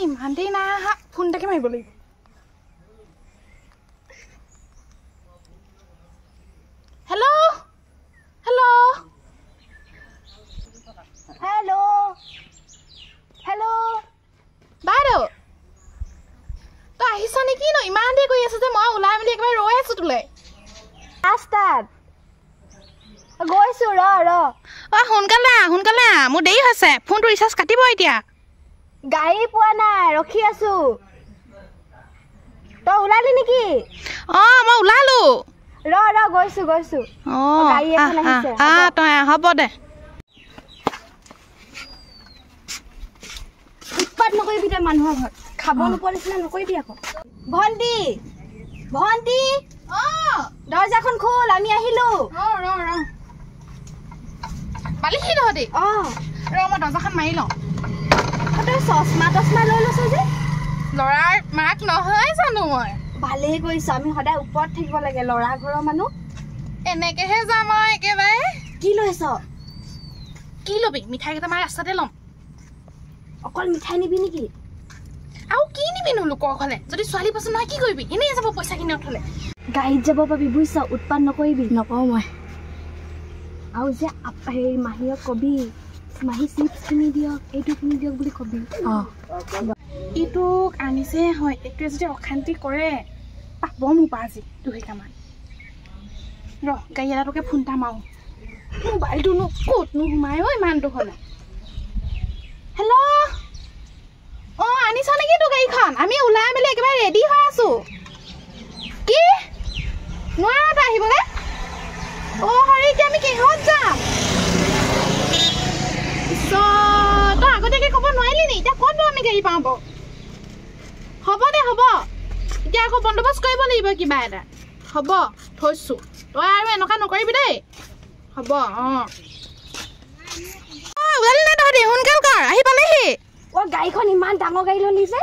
ইমান দেৰি নাই অহা ফোন এটাকে মাৰিব লাগিব হেল্ল' হেল্ল' হেল্ল' হেল্ল' বাইদেউ তই আহিছ নেকি ন ইমান দেৰি কৰি আছো যে মই ওলাই মেলি একেবাৰে ৰৈ আছো তোলে ৰাস্তাত গৈছো ৰ সোনকালে মোৰ দেৰি হৈছে ফোনটো ৰিচাৰ্জ কাটিব এতিয়া গাড়ী পোৱা নাই ৰখি আছো তই ওলালি নেকি মই ওলালো ৰ গৈছো গাড়ী এখন আহিছে তই হ'ব দে উৎপাত নকৰিবি তই মানুহৰ ঘৰত খাব নোপোৱা নিচিনা নকৰিবি আকৌ ভণ্টি দৰ্জাখন খোল আমি আহিলো পালিহি তহঁতি মই দৰ্জাখন মাৰি লওঁ তই চশমা লৈ লৈছ যে ল'ৰাৰ মাক নহয় জানো মই ভালেই কৰিছ আমি সদায় ওপৰত থাকিব লাগে ল'ৰা ঘৰৰ মানুহ এনেকেহে যাম আৰু একেবাৰে কি লৈছ কি ল'বি মিঠাই কেইটামান ৰাস্তাতে ল'ম অকল মিঠাই নিবি নেকি আৰু কি নিবিনো লোকৰ ঘৰলে যদি ছোৱালী পচন্দ নহয় কি কৰিবি এনেই যাব পইচাখিনি উঠলে গাড়ীত যাব পাবি বুজিছ উৎপাত নকৰিবি নকওঁ মই আৰু যে হেৰি মাহীক কবি মাহী চিপছ কিনি দিয়ক এইটো কিনি দিয়ক বুলি কবি ইটোক আনিছে হয় এইটোৱে যদি অশান্তি কৰে পাব মোৰ পৰা আজি 2,000 ৰ গাড়ী এটাটোকে ফোন এটা মাৰো মোবাইলটোনো ক'তনো সোমাই ইমানটো হ'লে হেল্ল' আনিছ নেকি তোৰ গাড়ীখন আমি ওলাই মেলি একেবাৰে ৰেডি হৈ আছো কি নোৱাৰা তই আহিবলে হৰি এতিয়া আমি কিহত যাম তই আগতীয়াকে ক'ব নোৱাৰিলি নি এতিয়া ক'ত আমি গাড়ী পাব হ'ব দে হ'ব এতিয়া আকৌ বন্দোবস্ত কৰিব লাগিব কিবা এটা হ'ব থৈছো তই আৰু এনেকুৱা নকৰিবি দেই হ'ব ওলালি নাই তহঁতি সোনকাল কৰ আহি পালেহি গাড়ীখন ইমান ডাঙৰ গাড়ী ললি যে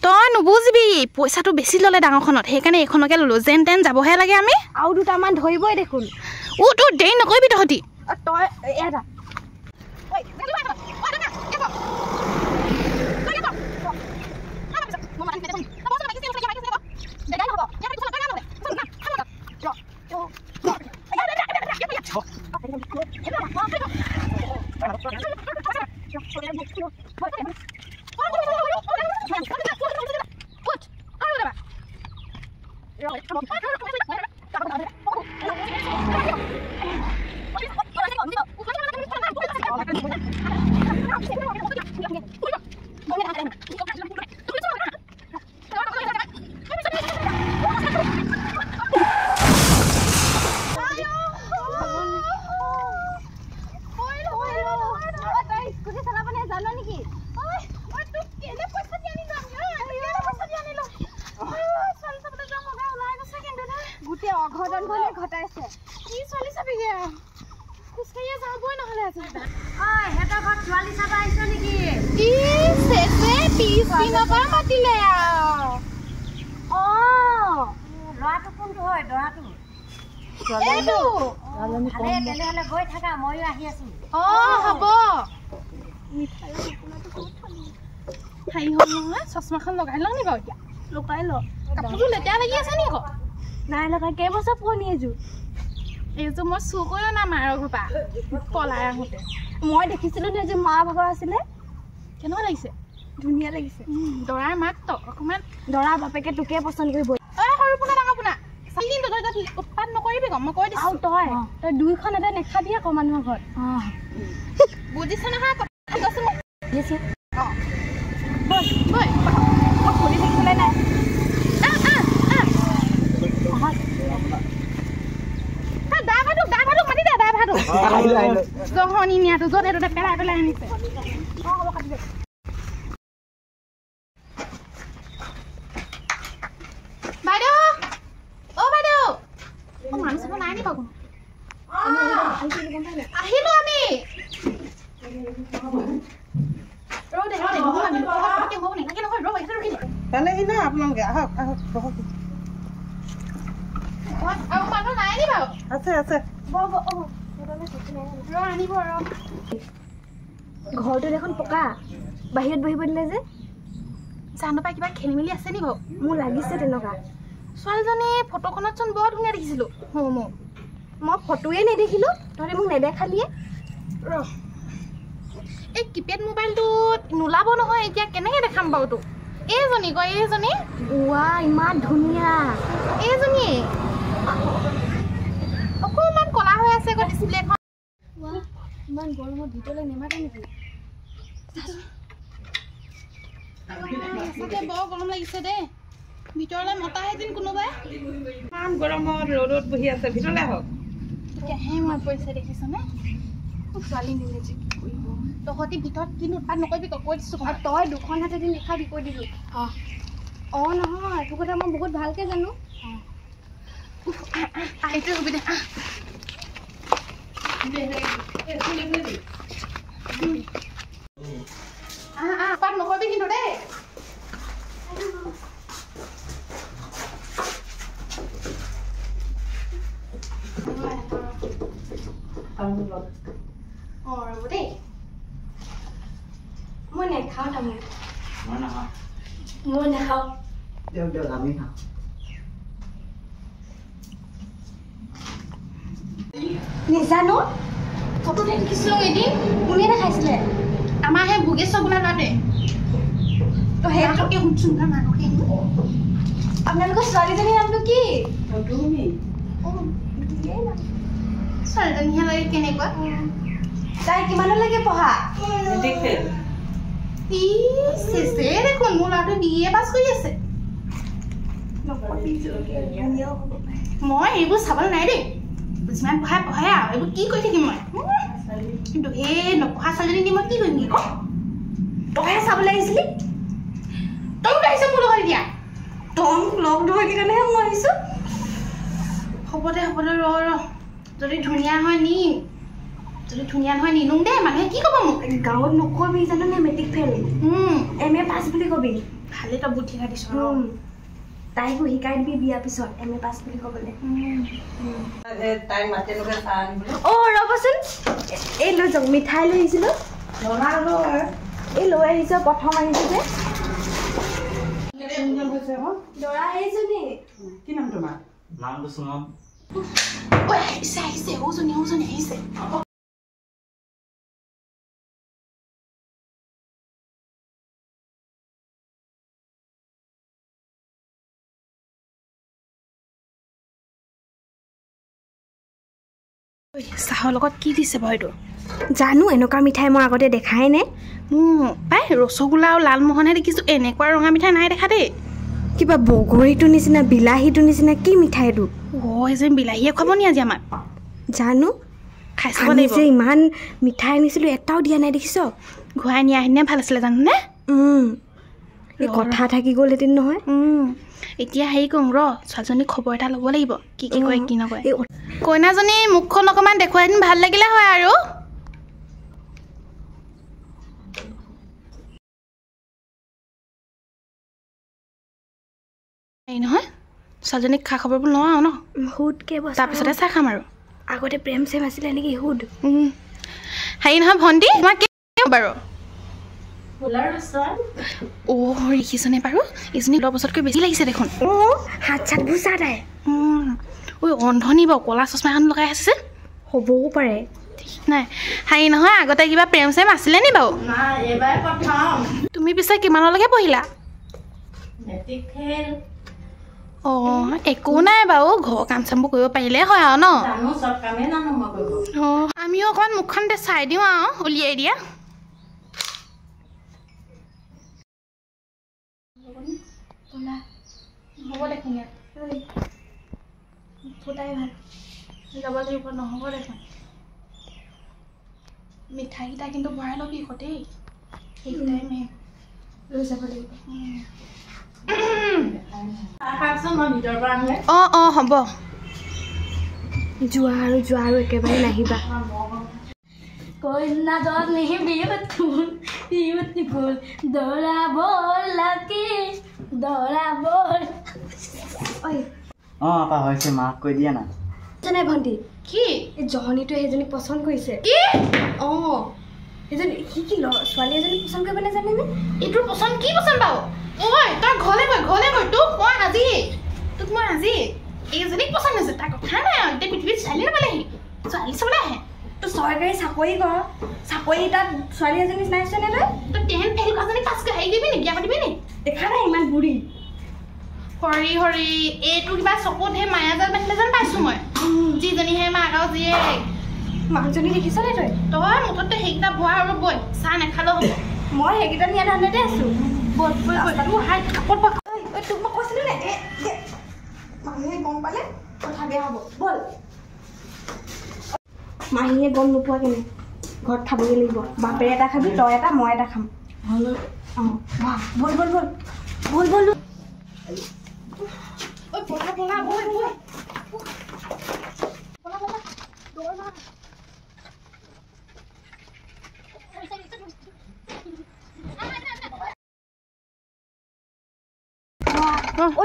তই নুবুজিবি পইচাটো বেছি ল'লে ডাঙৰখনত সেইকাৰণে এইখনকে ল'লো যেন তেন যাবহে লাগে আমি আৰু দুটামান ধৰিবই দেখোন তোৰ দেৰি নকৰিবি তহঁতি তই এটা চশমাখন লগাই লওঁ নি বাৰু এতিয়া লগাই ল কাপোৰটো লেতেৰা লাগি আছে নি আকৌ নাই লগা কেইবছৰ পুৰণি এইযোৰ মই চুৰ কৰি অনা মাৰৰ ঘৰৰ পৰা পলাই আহোঁতে মই দেখিছিলো নে যে মা ভাগৰ আছিলে কেনেকুৱা লাগিছে ধুনীয়া লাগিছে দৰাৰ মাক তো অকণমান দৰা বাপেকে তোকে পচন্দ কৰিব সৰু পোনা ডাঙৰ পোনা কিন্তু তই তাত উৎপাত নকৰিবি গম মই কৈ দিছোঁ আৰু তই দুইখন এটা নেখাবি আকৌ মানুহৰ ঘৰত বুজিছ নহয় বুজিছো খুলি থাকিবলৈ নাই জহনি নিয়াটো য'ত এইটোতে পেলাই পেলাই আনিছে হ'ব কাটি দে বাইদেউ বাইদেউ মানুহ চাব নাই নি বাৰু আহিলো আমি পালেহি না আপোনালোকে আহক আহক বহক আছে আছে ঘৰটো দেখোন পকা বাহিৰত বহিব দিলে যে জানো পাই কিবা খেলি মেলি আছে নি বাৰু মোৰ লাগিছে তেনেকুৱা ছোৱালীজনী ফটোখনত চোন বৰ ধুনীয়া দেখিছিলোঁ মই ফটোৱে নেদেখিলোঁ তহঁতে মোক নেদেখালিয়ে এই কিপেড মোবাইলটোত নোলাব নহয় এতিয়া কেনেকৈ দেখাম বাৰু তোক এইজনী কয় এইজনী ইমান ধুনীয়া এইজনী অকণমান ক'লা হৈ আছে আকৌ ডিছপ্লেখন ইমান গৰমত ভিতৰলৈ নেমাতে নেকি বৰ গৰম লাগিছে দেই ভিতৰলৈ মতাহেঁতেন কোনোবাই ইমান গৰমত ৰ'দত বহি আছে ভিতৰলৈ আহক এতিয়াহে মই পৰিছে দেখিছনে ছোৱালী নিলে যে কি কৰিব তহঁতি ভিতৰত কিনো উৎপাত নকৰিবি কৈ দিছোঁ আৰু তই দুখন হাতেদি লিখাবি কৈ দিলোঁ নহয় এইটো কথা মই বহুত ভালকৈ জানো এইটোৱে সুবিধা উৎপাত নকৰিবি কিন্তু দেই ৰ'ব দেই মই নেখাওঁ তামোল মই নাখাওঁ দিয়ক আমি খাওঁ নেজানো ফটোতে দেখিছিলোঁ এদিন কোনে দেখাইছিলে আমাৰ সেই ভোগেশ্বৰ বোলা ল'ৰাটোৱে তো সেইটোকে শুনচোন মানুহকে আপোনালোকৰ ছোৱালীজনীৰ নামটো কি ছোৱালীজনীহে লাগে কেনেকুৱা তাই কিমানলৈকে পঢ়া দেখোন মোৰ ল'ৰাটো BA পাছ কৰি আছে মই এইবোৰ চাবলৈ নাই দেই যিমান পঢ়াই পঢ়াই আৰু এইবোৰ কি কৰি থাকিম মই কিন্তু এই নপঢ়া ছোৱালীজনী নি মই কি কৰিম কি কওঁ তইহে চাবলৈ আহিছিলি তই আহিছ মোৰ লগত এতিয়া তই মোক লগ ধৰি কাৰণেহে মই আহিছোঁ হ'ব দে ৰ যদি ধুনীয়া হয় নিম যদি ধুনীয়া নহয় নিনোং দেই মানুহে কি ক'ব মোক গাঁৱত নকবি জানানে মেট্ৰিক ফেইল MA পাছ বুলি কবি ভালেই তই বুদ্ধি দিছ তাইকো শিকাই দিবি বিয়াৰ পিছত MA পাছ বুলি ক'বলৈ ৰ'বচোন এই লৈ যাওক মিঠাই লৈ আহিছিলোঁ এই লৈ আহিছোঁ প্ৰথম আহিছোঁ যে ল'ৰা আহিছোঁ নি কি নাম তোমাৰ নামটো সুমন আহিছে ওজনী আহিছে চাহৰ লগত কি দিছে বাৰু এইটো জানো এনেকুৱা মিঠাই মই আগতে দেখাই নে পাই ৰসগোল্লা আৰু লালমোহনহে দেখিছোঁ এনেকুৱা ৰঙা মিঠাই নাই দেখা দেই কিবা বগৰীটোৰ নিচিনা বিলাহীটোৰ নিচিনা কি মিঠাই এইটো এজন বিলাহীয়ে খুৱাব নি আজি আমাক জানো আমি যে ইমান মিঠাই আনিছিলোঁ এটাও দিয়া নাই দেখিছ ঘূৰাই নিয়া আহিনে ভাল আছিলে জানোনে এই কথা থাকি গ'ল এদিন নহয় এতিয়া হেৰি কৰোঁ ছোৱালীজনীক খবৰ এটা ল'ব লাগিব কি কয় কি নকয় কইনাজনী মুখখন অকণমান দেখুৱাই দিন ভাল লাগিলে হয় আৰু এই নহয় ছোৱালীজনীক খা খবৰবোৰ লওঁ আৰু ন সুধকে তাৰপিছতে চাহ খাম আৰু আগতে প্ৰেম চেম আছিলে নেকি সুধ হেৰি নহয় ভণ্টি তোমাক কি বাৰু দেখিছনে বাৰু এইজনী 10 বছৰতকৈ বেছি লাগিছে দেখোন হাত চাত গুচা তাই অন্ধনি বাৰু ক'লা চশমা এখন লগাই আছে হ'বও পাৰে ঠিক নাই হেৰি নহয় আগতে কিবা প্ৰেম চেম আছিলে নি বাৰু তুমি পিছে কিমানলৈকে পঢ়িলা একো নাই বাৰু ঘৰৰ কাম চামবোৰ কৰিব পাৰিলে হয় আৰু ন আমিও অকণমান মুখখন চাই দিওঁ আৰু উলিয়াই দিয়া হ'ব দেখোন ইয়াত ফুটাই ভাল যাব লাগিব নহ'ব দেখোন মিঠাইকেইটা কিন্তু ভৰাই ল'বি আকৌ দেই সেইকেইটাই মেইন লৈ যাব লাগিব হ'ব যোৱা আৰু একেবাৰে নাহিবা কন্যাজনী বিউটিফুল দৌৰাবৰ ঐ আপা হৈছে মাক কৈ দিয়া না জানে ভণ্টি কি এই জহনীটোৱে সেইজনীক পচন্দ কৰিছে কি অঁ সেইজনী সি কি ছোৱালী এজনী পচন্দ কৰিবলৈ জানেনে এইটোৰ পচন্দ কি পচন্দ বাৰু ঐ তই ঘৰলৈ গৈ তোক মই আজি এইজনীক পচন্দ হৈছে তাৰ কথা নাই আৰু এতিয়া পৃথিৱীত ছোৱালী নাপালেহি ছোৱালী চাবলৈ আহে তই চৰকাৰী চাকৰি কৰ চাকৰি তাত ছোৱালী এজনী নাইছেনে তই তই 10 ফেইল কৰাজনী পাছ কৰি হেৰি দিবি নি বিয়া পাতিবি নি দেখা নাই ইমান বুঢ়ী হৰি এইটো কিবা চকুত সেই মায়াজাল বান্ধিলে যেন পাইছো মই যিজনীহে মাক আৰু জীয়েক মানুহজনী দেখিছনে তই মুঠতে সেইকেইটা ভুৱা আৰু বৈ চাহ নাখালেও হ'ব মই সেইকেইটা নিয়া ধান্দতে আছো বল কাপোৰ পা তোক মই কৈছিলো নে মানুহে গম পালে কথা বেয়া হ'ব বল মাহীয়ে গম নোপোৱা কেনে ঘৰত খাবগৈ লাগিব বাপেৰে এটা খাবি তই এটা মই এটা খাম অঁ বল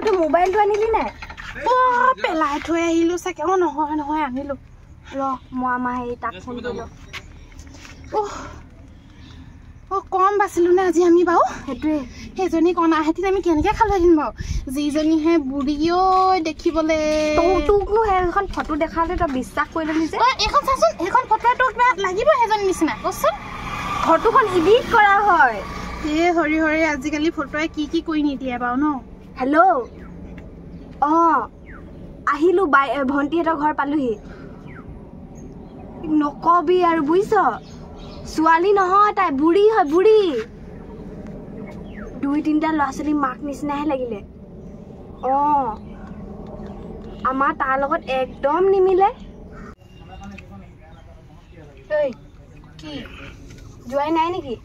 তোৰ মোবাইলটো আনিলি নাই পেলাই থৈ আহিলো চাগে নহয় আনিলো ৰ মই আমাৰ হেৰি তাক ফোন কৰিলোঁ কম বাচিলো নে আজি আমি বাৰু সেইটোৱে সেইজনী কণাহেঁতিত আমি কেনেকৈ খালোহেঁতেন বাৰু যিজনীহে বুঢ়ী ঐ দেখিবলৈ তোকনো সেইখন ফটো দেখালে তই বিশ্বাস কৰি ল'লি যে এইখন চাচোন সেইখন ফটোৱে তোৰ কিবা লাগিব সেইজনী নিচিনা কচোন ফটোখন এডিট কৰা হয় হৰি আজিকালি ফটোৱে কি কৰি নিদিয়ে বাৰু ন হেল্ল' অঁ আহিলোঁ ভণ্টিহঁতৰ ঘৰ পালোহি নকবি আৰু বুজিছ ছোৱালী নহয় তাই বুঢ়ী হয় 2-3টা ল'ৰা ছোৱালী মাক নিচিনাহে লাগিলে অঁ আমাৰ তাৰ লগত একদম নিমিলে কি যোৱাই নাই নেকি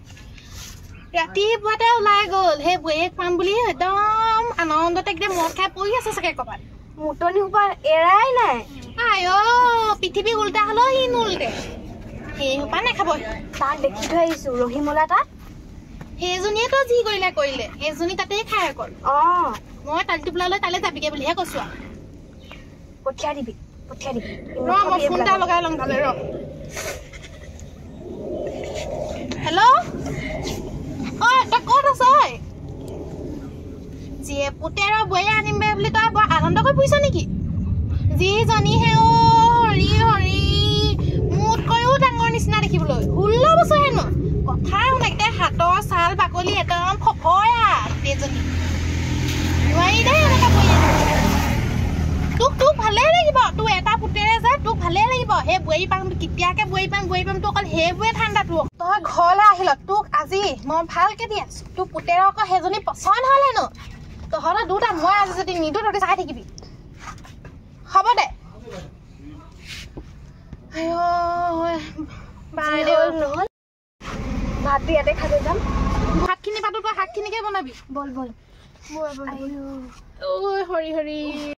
ৰাতিপুৱাতে ওলাই গ'ল সেই বৈয়েক পাম বুলি একদম আনন্দতে একদম মদ খাই পৰি আছে চাগে ক'ৰবাত মুতনি সোপা এৰাই নাই পৃথিৱী উল্টা হ'লেও সি নুল্টে সেই সোপা নাখাব তাক দেখি থৈ আহিছোঁ ৰহিমলা তাত সেইজনীয়েতো যি কৰিলে সেইজনী তাতেই খাই অকল অঁ মই তালি টোপোলালৈ তালৈ যাবিগে বুলিহে কৈছো আৰু পঠিয়াই দিবি মই ফোন এটা লগাই লওঁ ভালে হেল্ল' তই ক'ত আছ যিয়ে পুতেৰ বৈয়ে আনিম বুলি তই বৰ আনন্দ কৰি ফুৰিছ নেকি যিজনীহে হৰি মোতকৈও ডাঙৰ নিচিনা দেখিবলৈ 16 বছৰ হেনো কথা শুনে একদম হাতৰ ছাল বাকলি একদম ফফয়া গোটেইজনী নোৱাৰি দেই এনেকুৱা বৈ তোক ভালে লাগিব তোৰ এটা পুতেৰে যে তোক ভালে লাগিব সেই বোৱাৰী পাম কেতিয়াকে বোৱাৰী পাম তোক অকল সেইবোৰে ঠাণ্ডাটো তই ঘৰলৈ আহিল তোক আজি মই ভালকে দি আছো তোৰ পুতেৰে আকৌ সেইজনী পচন্দ হ'ল হেনো তহঁতৰ দুটা মই আজি যদি নিদো তহঁতি চাই থাকিবি হ'ব দে নহ'ল ভাতটো ইয়াতে খাই যাম ভাতখিনি পাতো তই শাকখিনিকে বনাবি বল হৰি